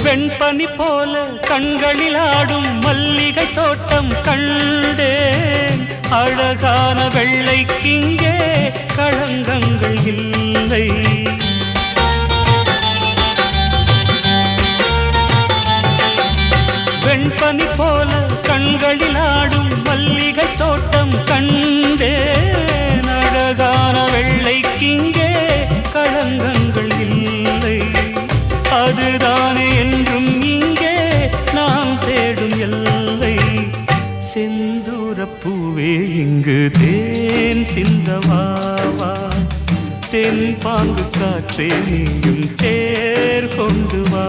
வெண்பனி போல கண்களில் ஆடும் மல்லிகை தோட்டம் கண்டேன். அழகான வெள்ளைக்கிங்கே களங்கங்கள் இல்லை. வெண்பனி போல கண்களில் ஆடும் மல்லிகை தோட்டம் கண்டேன். அழகான வெள்ளைக்கிங்கே களங்கங்கள் இல்லை. அதுதானே என்றும் இங்கே நாம் தேடும் எல்லை. செந்தூரப்பூவே இங்கு தேன் சிந்தவாவா, தென் பாங்கு காற்றே நீயும் தேர் கொண்டு வா.